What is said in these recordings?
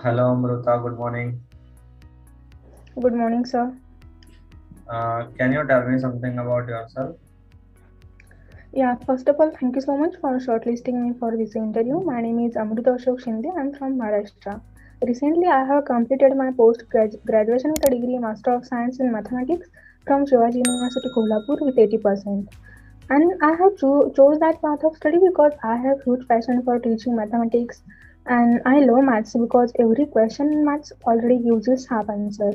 Hello, Amruta. Good morning. Good morning, sir. Can you tell me something about yourself? Yeah, first of all, thank you so much for shortlisting me for this interview. My name is Amrita Ashok Shinde. I'm from Maharashtra. Recently, I have completed my post graduation with a degree Master of Science in Mathematics from Shivaji University, Kolhapur with 80%. And I have chose that path of study because I have huge passion for teaching mathematics, and I love maths because every question in maths already gives its half answer.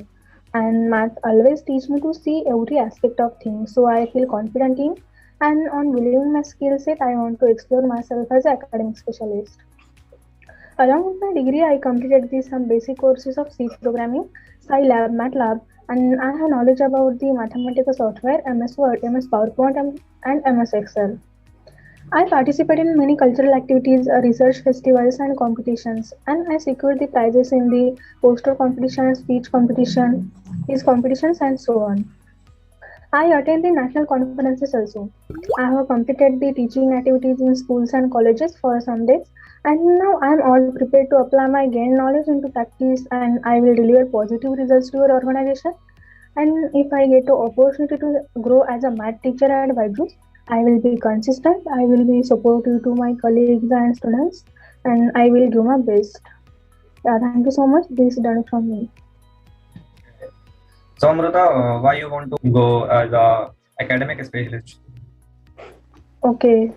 And math always teach me to see every aspect of things, so I feel confident in and on believing my skill set. I want to explore myself as an academic specialist. Along with my degree, I completed some basic courses of C programming, Scilab, MATLAB, and I have knowledge about the mathematical software MS Word, MS PowerPoint, and MS Excel. I participate in many cultural activities, research festivals, and competitions, and I secured the prizes in the poster competition, speech competition, quiz competitions, and so on. I attend the national conferences also. I have completed the teaching activities in schools and colleges for some days, and now I am all prepared to apply my gained knowledge into practice, and I will deliver positive results to your organization. And if I get the opportunity to grow as a math teacher at Byju's, I will be consistent, I will be supportive to my colleagues and students, and I will do my best. Yeah, thank you so much. This is done from me. So, Amruta, why you want to go as a academic specialist? Okay.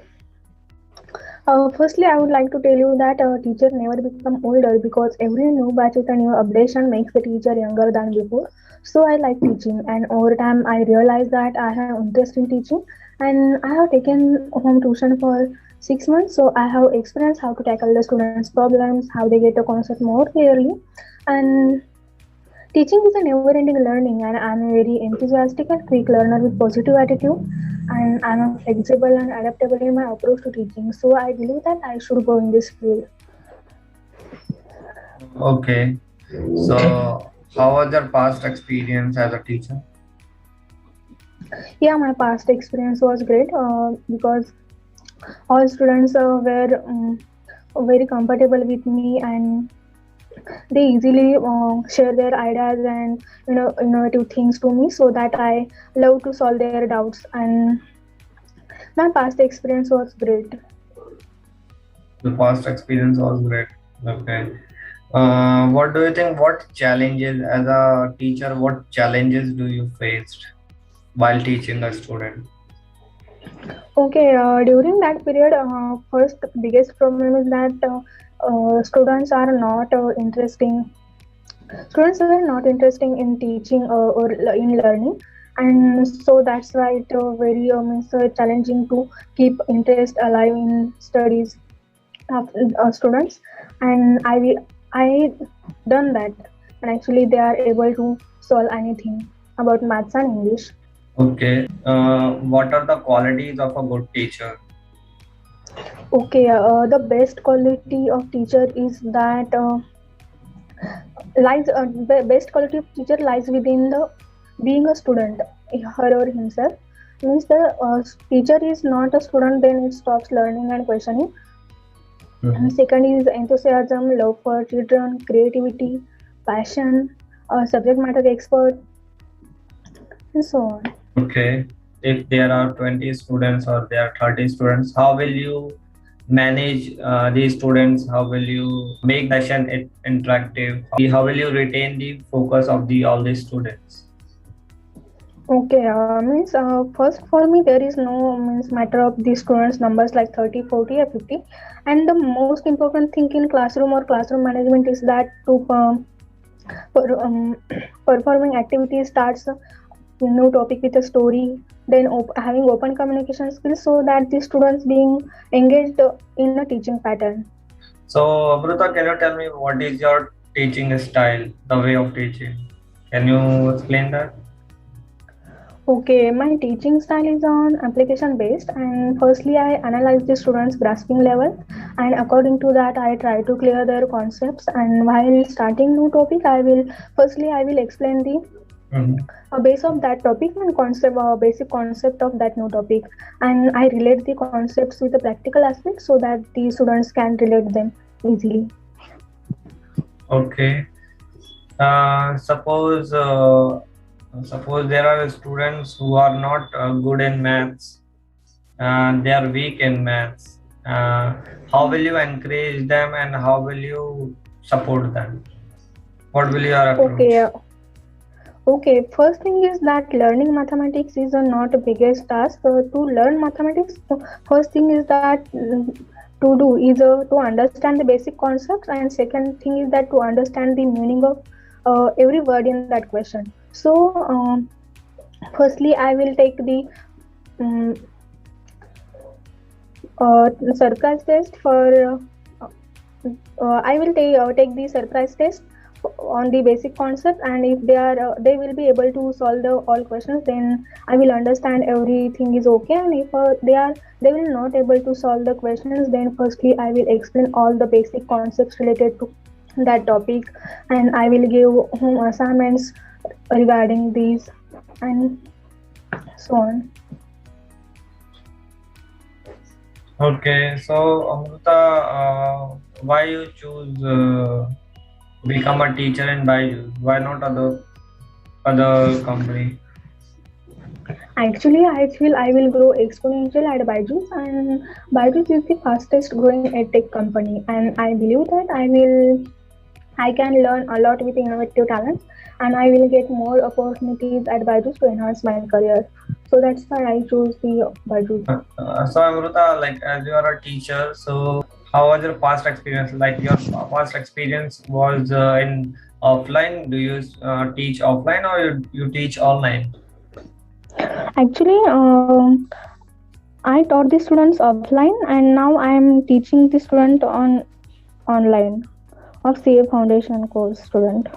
Firstly, I would like to tell you that a teacher never become older because every new batch with a new updation makes the teacher younger than before. So I like teaching, and over time I realized that I have interest in teaching, and I have taken home tuition for 6 months. So I have experienced how to tackle the students' problems, how they get a concept more clearly, and teaching is a never-ending learning, and I'm a very enthusiastic and quick learner with positive attitude, and I'm a flexible and adaptable in my approach to teaching. So I believe that I should go in this field. Okay. So, how was your past experience as a teacher? Yeah, my past experience was great because all students were very comfortable with me, and they easily share their ideas and innovative things to me, so that I love to solve their doubts, and my past experience was great. The past experience was great. Okay. What do you think? What challenges as a teacher? What challenges do you faced while teaching a student? Okay, during that period, first biggest problem is that students are not interesting. Students are not interesting in teaching in learning, and so that's why it very means challenging to keep interest alive in studies of students. And I done that, and actually they are able to solve anything about maths and English. Okay. What are the qualities of a good teacher? Okay, the best quality of teacher is that best quality of teacher lies within the being a student, her or himself. Means the teacher is not a student, then it stops learning and questioning. And Mhm. second is enthusiasm, love for children, creativity, passion, subject matter expert, and so on. Okay. If there are 20 students or there are 30 students, how will you manage these students? How will you make the session interactive? How will you retain the focus of the all these students? Okay, means first for me there is no means matter of the students numbers like 30, 40 or 50, and the most important thing in classroom or classroom management is that to performing activity starts a new topic with a story, then having open communication skills so that the students being engaged in a teaching pattern. So, Amruta, can you tell me what is your teaching style, the way of teaching? Can you explain that? Okay, my teaching style is on application based, and firstly I analyze the students' grasping level, and according to that I try to clear their concepts. And while starting new topic, I will explain the Mhm. base of that topic and concept, basic concept of that new topic, and I relate the concepts with the practical aspects so that the students can relate them easily. Okay. Suppose suppose there are students who are not good in maths and they are weak in maths. How will you encourage them and how will you support them? What will your Okay, approach? okay. First thing is that learning mathematics is not the biggest task. To learn mathematics, the first thing is that to do is to understand the basic concepts, and second thing is that to understand the meaning of every word in that question. So, firstly, I will take the um, surprise test for. I will take the surprise test on the basic concept, and if they will be able to solve the all questions, then I will understand everything is okay. And if they will not able to solve the questions, then firstly I will explain all the basic concepts related to that topic, and I will give home assignments regarding these, and so on. Okay, so Amruta, why you choose become a teacher in Byju's? Why not other company? Actually, I feel I will grow exponential at Byju's, and Byju's is the fastest growing edtech company, and I believe that I can learn a lot with innovative talents, and I will get more opportunities at Byju's to enhance my career. So that's why I chose the Byju's. So Amruta, like as you are a teacher, so how was your past experience? Like your past experience was in offline. Do you teach offline or you teach online? Actually, I taught the students offline, and now I am teaching the student on online of CA Foundation course student.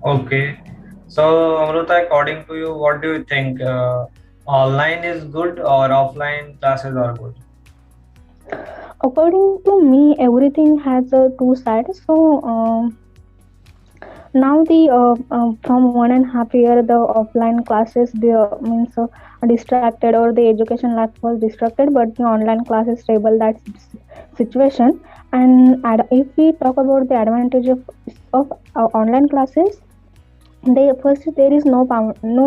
Okay. So Amruta, according to you, what do you think? Online is good or offline classes are good? According to me, everything has two sides. So now the from 1.5 year the offline classes the means distracted, or the education life was distracted, but the online class is stable. That's situation. And if we talk about the advantage of online classes, there is no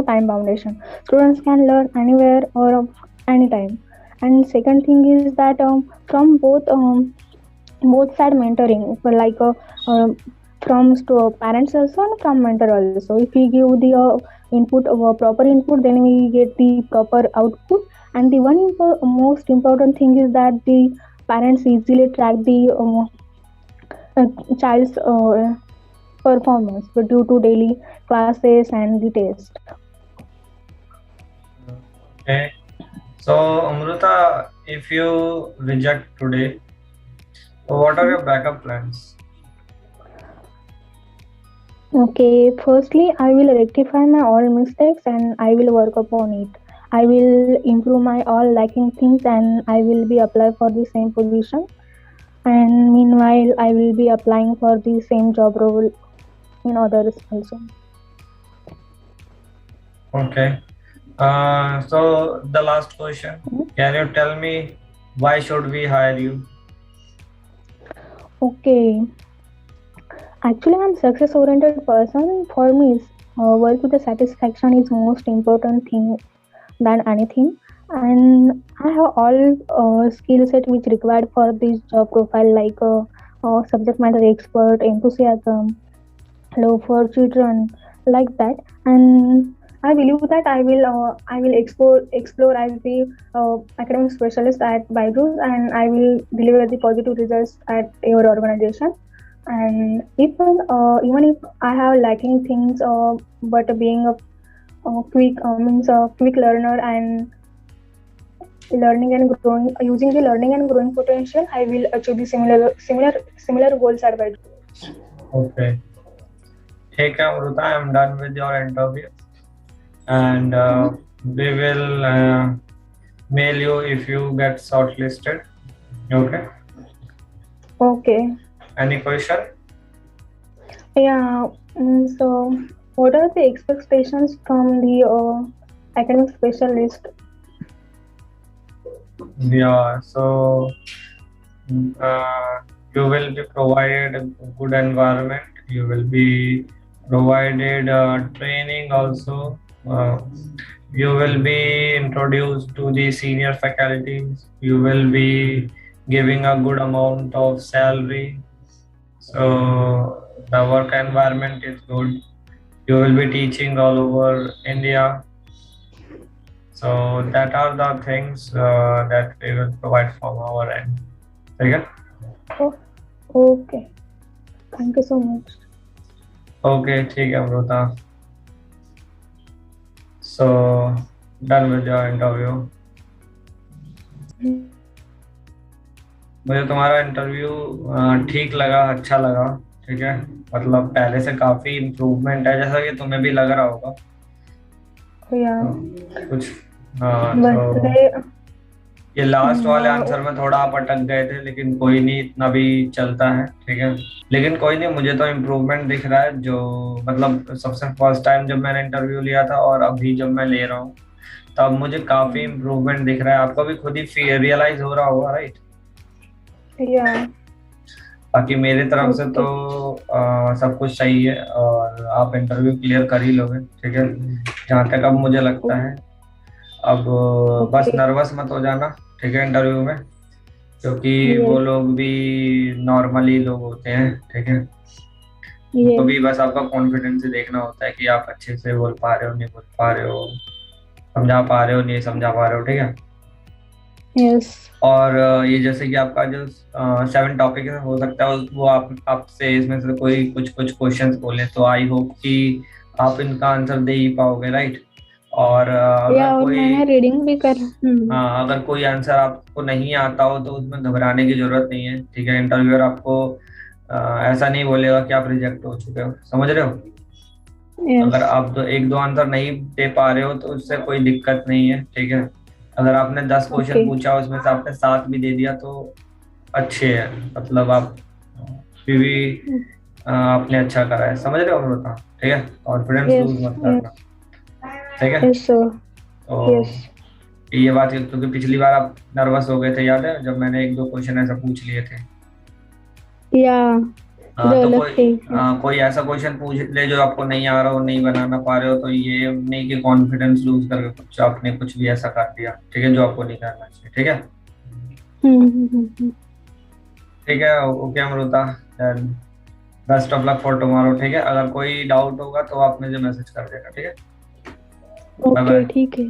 time foundation. Students can learn anywhere or anytime. And second thing is that from both side mentoring, for like from parents also and from mentor also. If we give the input proper input, then we get the proper output. And the most important thing is that the parents easily track the uh, child's performance due to daily classes and the test. Okay. So Amruta, if you reject today, what are your backup plans? Okay, firstly, I will rectify my all mistakes and I will work upon it. I will improve my all lacking things, and I will be apply for the same position. And meanwhile, I will be applying for the same job role in others also. Okay. So the last question, can you tell me why should we hire you? Okay, actually, I'm success oriented person. For me, work with the satisfaction is most important thing than anything. And I have all skill set which required for this job profile, like subject matter expert, enthusiasm, love for children, like that. And I believe that I will explore as the academic specialist at Byju's, and I will deliver the positive results at your organization. And even if I have lacking things, but being a quick learner and learning and growing using the learning and growing potential, I will achieve the similar goals at Byju's. Okay. Hey Amruta, I'm done with your interview and we will mail you if you get shortlisted. Okay. Okay. Any question? Yeah. So, what are the expectations from the academic specialist? Yeah. So uh, You will be provided a good environment. You will be provided training also. uh, you will be introduced to the senior faculties. You will be giving a good amount of salary. So the work environment is good. You will be teaching all over India. So that are the things that we will provide from our end. Okay. Oh, okay. Thank you so much. Okay, ठीक है Amrita. So done with your interview. मुझे तुम्हारा interview ठीक लगा, अच्छा लगा. ठीक है, मतलब पहले से काफी इम्प्रूवमेंट है, जैसा कि तुम्हें भी लग रहा होगा. Yeah. कुछ हाँ. But तो ये लास्ट वाले हाँ, आंसर में थोड़ा आप अटक गए थे, लेकिन कोई नहीं, इतना भी चलता है. ठीक है, लेकिन कोई नहीं, मुझे तो इम्प्रूवमेंट दिख रहा है. जो मतलब सबसे फर्स्ट टाइम जब मैंने इंटरव्यू लिया था और अभी जब मैं ले रहा हूँ, तब मुझे काफी इम्प्रूवमेंट दिख रहा है. आपको भी खुद ही रियलाइज हो रहा होगा, राइट? yeah. बाकी मेरी तरफ से तो सब कुछ सही है और आप इंटरव्यू क्लियर कर ही लोगे. ठीक है, जहाँ तक अब मुझे लगता है. अब बस Okay. नर्वस मत हो जाना. ठीक है, इंटरव्यू में, क्योंकि Yes. वो लोग भी नॉर्मली लोग होते हैं. ठीक है, Yes. तो भी बस आपका कॉन्फिडेंस ही देखना होता है कि आप अच्छे से बोल पा रहे हो, नहीं बोल पा रहे हो, समझा पा रहे हो, नहीं समझा पा रहे हो. ठीक है. Yes. और ये जैसे कि आपका जो 7 टॉपिक है, हो सकता है वो आप आपसे इसमें से कोई कुछ कुछ क्वेश्चंस बोले, तो आई होप कि आप इनका आंसर दे ही पाओगे, राइट? और अगर या और कोई मैंने रीडिंग भी कर हाँ, अगर कोई आंसर आपको नहीं आता हो तो उसमें घबराने की जरूरत नहीं है. ठीक है, इंटरव्यूअर आपको ऐसा नहीं बोलेगा कि आप रिजेक्ट हो चुके हो. समझ रहे हो? यस अगर आप तो 1-2 आंसर नहीं दे पा रहे हो तो उससे कोई दिक्कत नहीं है. ठीक है, अगर आपने 10 क्वेश्चन ओके पूछा, उसमें से आपने 7 भी दे दिया तो अच्छे है. मतलब आप फिर भी आपने अच्छा करा है. समझ रहे हो अमृता? ठीक है, कॉन्फिडेंस यस लूज मत करना. ठीक है, यस सर तो यस ये बात है, क्योंकि पिछली बार आप नर्वस हो गए थे, याद है, जब मैंने 1-2 क्वेश्चन ऐसा पूछ लिए थे. या तो अलग कोई थे कोई ऐसा क्वेश्चन पूछ ले जो आपको नहीं आ रहा हो, नहीं बनाना पा रहे हो, तो ये नहीं कि कॉन्फिडेंस लूज करके कुछ आपने कुछ भी ऐसा कर दिया. ठीक है, जो आपको नहीं करना चाहिए. ठीक है. हम्म ठीक है, okay Amrita, best of luck for tomorrow. ठीक है, अगर कोई डाउट होगा तो आप मुझे मैसेज कर देना. ठीक है, बाय ओके बाय. ठीक है